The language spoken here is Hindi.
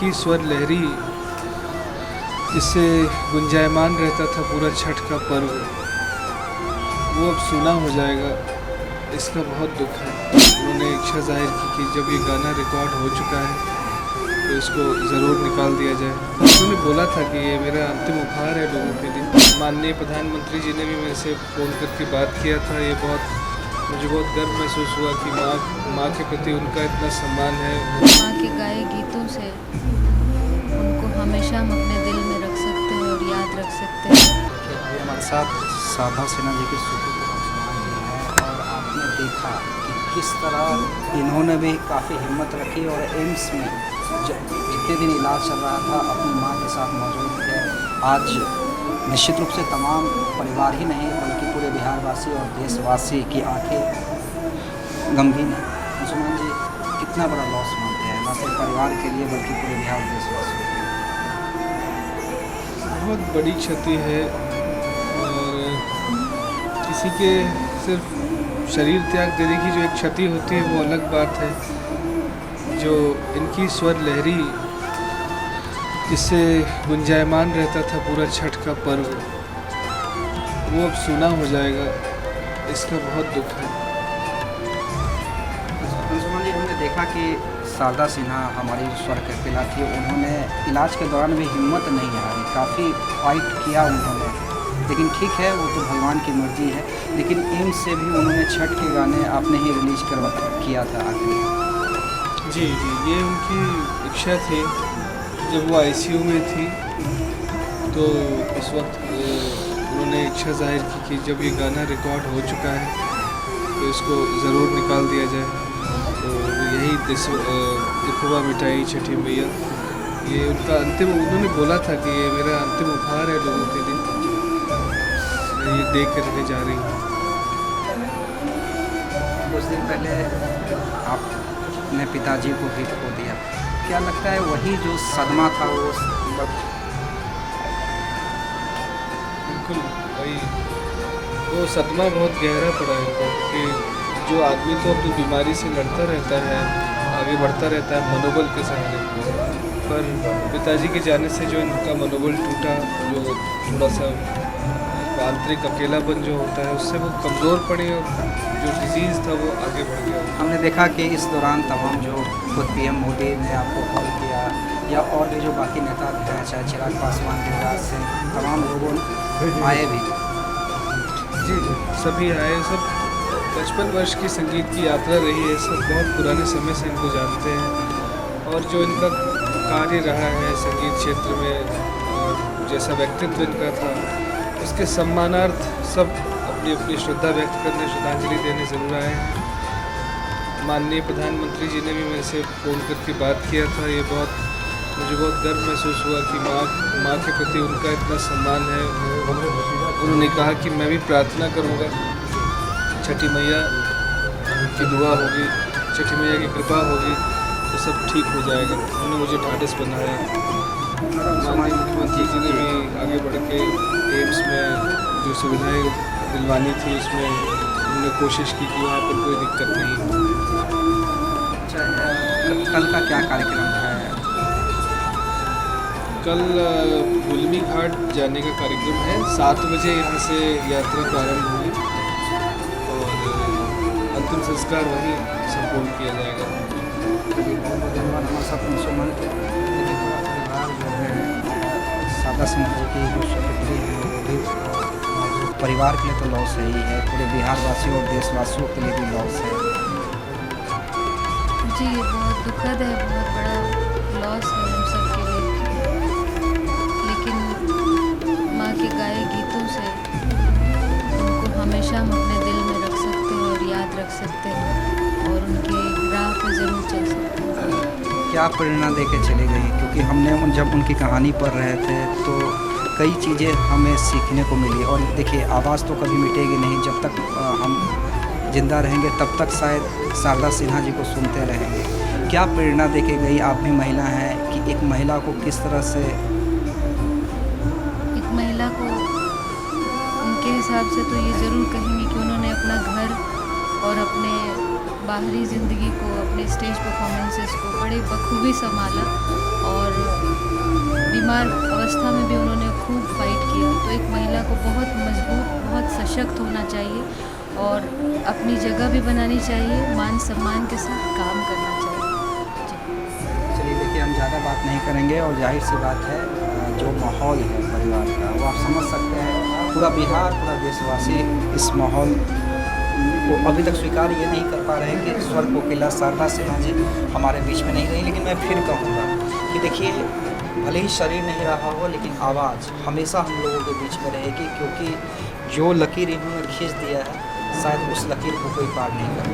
इनकी स्वर लहरी जिससे गुंजायमान रहता था पूरा छठ का पर्व, वो अब सूना हो जाएगा। इसका बहुत दुख है। उन्होंने इच्छा जाहिर की कि जब ये गाना रिकॉर्ड हो चुका है तो इसको ज़रूर निकाल दिया जाए। उन्होंने बोला था कि ये मेरा अंतिम उपहार है लोगों के लिए। माननीय प्रधानमंत्री जी ने भी मेरे से फ़ोन करके बात किया था। मुझे बहुत गर्व महसूस हुआ कि माँ के प्रति उनका इतना सम्मान है। माँ के गाए गीतों से उनको हमेशा हम अपने दिल में रख सकते हैं और याद रख सकते हैं। हमारे साथ शारदा सिन्हा जी के सूत्र है और आपने देखा कि किस तरह इन्होंने भी काफ़ी हिम्मत रखी और एम्स में जितने दिन इलाज चल रहा था अपनी माँ के साथ मौजूद थे। आज निश्चित रूप से तमाम परिवार ही नहीं बल्कि पूरे बिहारवासी और देशवासी की आंखें गमगीन हैं। मुसलमान जी कितना बड़ा लॉस मानते हैं, न सिर्फ परिवार के लिए बल्कि पूरे बिहार देशवासियों के लिए? बहुत बड़ी क्षति है और किसी के सिर्फ शरीर त्याग देने की जो एक क्षति होती है वो अलग बात है। जो इनकी स्वर लहरी जिससे गुंजायमान रहता था पूरा छठ का पर्व, वो अब सूना हो जाएगा। इसका बहुत दुख है। अंशुमान जी, हमने देखा कि शारदा सिन्हा हमारी स्वर कपिला थी, उन्होंने इलाज के दौरान भी हिम्मत नहीं हारी, काफ़ी फाइट किया उन्होंने। लेकिन ठीक है, वो तो भगवान की मर्जी है। लेकिन एम्स से भी उन्होंने छठ के गाने आपने ही रिलीज किया था आखिर। जी, ये उनकी इच्छा थी। जब वो आईसीयू में थी तो उस वक्त उन्होंने इच्छा जाहिर की कि जब ये गाना रिकॉर्ड हो चुका है तो इसको ज़रूर निकाल दिया जाए। तो यही दिखवा मिठाई छठी मैया, ये उनका अंतिम, उन्होंने बोला था कि ये मेरा अंतिम उपहार है लोगों के लिए। ये दे करके जा रही हूँ। कुछ दिन पहले आपने पिताजी को भी खो दिया, क्या लगता है वही जो सदमा था वो बिल्कुल वही, वो सदमा बहुत गहरा पड़ा है उनको कि जो आदमी तो अपनी बीमारी से लड़ता रहता है, आगे बढ़ता रहता है मनोबल के सहारे, पर पिताजी के जाने से जो इनका मनोबल टूटा, जो थोड़ा सा आंतरिक अकेलापन जो होता है उससे वो कमज़ोर पड़े और जो डिजीज़ था वो आगे बढ़ गया। हमने देखा कि इस दौरान तमाम जो खुद पीएम मोदी ने आपको कॉल किया या और भी जो बाकी नेता हैं, चाहे चिराग पासवान, युवराज सिंह, तमाम लोगों आए भी। जी, सभी आए। सब 55 वर्ष की संगीत की यात्रा रही है। सब बहुत पुराने समय से इनको जानते हैं और जो इनका कार्य रहा है संगीत क्षेत्र में और जैसा व्यक्तित्व इनका था, उसके सम्मानार्थ सब अपनी अपनी श्रद्धा व्यक्त करने, श्रद्धांजलि देने ज़रूर आए। माननीय प्रधानमंत्री जी ने भी मेरे से फ़ोन करके बात किया था। मुझे बहुत गर्व महसूस हुआ कि माँ के प्रति उनका इतना सम्मान है। उन्होंने कहा कि मैं भी प्रार्थना करूँगा, छठी मैया की दुआ होगी, छठी मैया की कृपा होगी तो सब ठीक हो जाएगा। उन्होंने मुझे ढाढ़स बनाया। माननीय मुख्यमंत्री जी ने भी आगे बढ़ के एम्स में जो सुविधाएं दिलवानी थी उसमें उन्होंने कोशिश की कि वहाँ पर कोई दिक्कत नहीं। अच्छा, कल का क्या कार्यक्रम है? कल गुलमी घाट जाने का कार्यक्रम है। 7 बजे यहाँ से यात्रा प्रारंभ हुई और अंतिम संस्कार वहीं संपूर्ण किया जाएगा। हमारे साथ मुसलमान के परिवार जो है शारदा सिन्हा की जो सेक्रेटरी है वो भी परिवार के लिए तो लॉस है ही है, पूरे बिहारवासियों और देशवासियों के लिए भी लॉस है। जी, बहुत दुखद है, बहुत बड़ा लॉस है हम सब के लिए। लेकिन माँ के गाए गीतों से उनको हमेशा हम अपने दिल में रख सकते हैं और याद रख सकते हैं और उनके राह पर ज़रूर चल सकते हैं। क्या प्रेरणा दे के चली गई? क्योंकि हमने जब उनकी कहानी पढ़ रहे थे तो कई चीज़ें हमें सीखने को मिली। और देखिए, आवाज़ तो कभी मिटेगी नहीं, जब तक हम जिंदा रहेंगे तब तक शायद शारदा सिन्हा जी को सुनते रहेंगे। क्या प्रेरणा दे के गई? आप भी महिला हैं कि एक महिला को किस तरह से, एक महिला को उनके हिसाब से तो ये ज़रूर कहेंगे कि उन्होंने अपना घर और अपने बाहरी ज़िंदगी को, अपने स्टेज परफॉर्मेंसेस को बड़े बखूबी संभाला और बीमार अवस्था में भी उन्होंने खूब फाइट किया। तो एक महिला को बहुत मजबूत, बहुत सशक्त होना चाहिए और अपनी जगह भी बनानी चाहिए, मान सम्मान के साथ काम करना चाहिए। जी। चलिए देखिए, हम ज़्यादा बात नहीं करेंगे और जाहिर सी बात है जो माहौल है परिवार का वो आप समझ सकते हैं। पूरा बिहार, पूरा देशवासी इस माहौल को अभी तक स्वीकार ये नहीं कर पा रहे हैं कि स्वर कोकिला शारदा सिन्हा जी हमारे बीच में नहीं रही। लेकिन मैं फिर कहूँगा कि देखिए, भले ही शरीर नहीं रहा हो लेकिन आवाज़ हमेशा हम लोगों के बीच में रहेगी, क्योंकि जो लकीर इन्होंने खींच दिया है शायद उस लकीर को कोई पार नहीं कर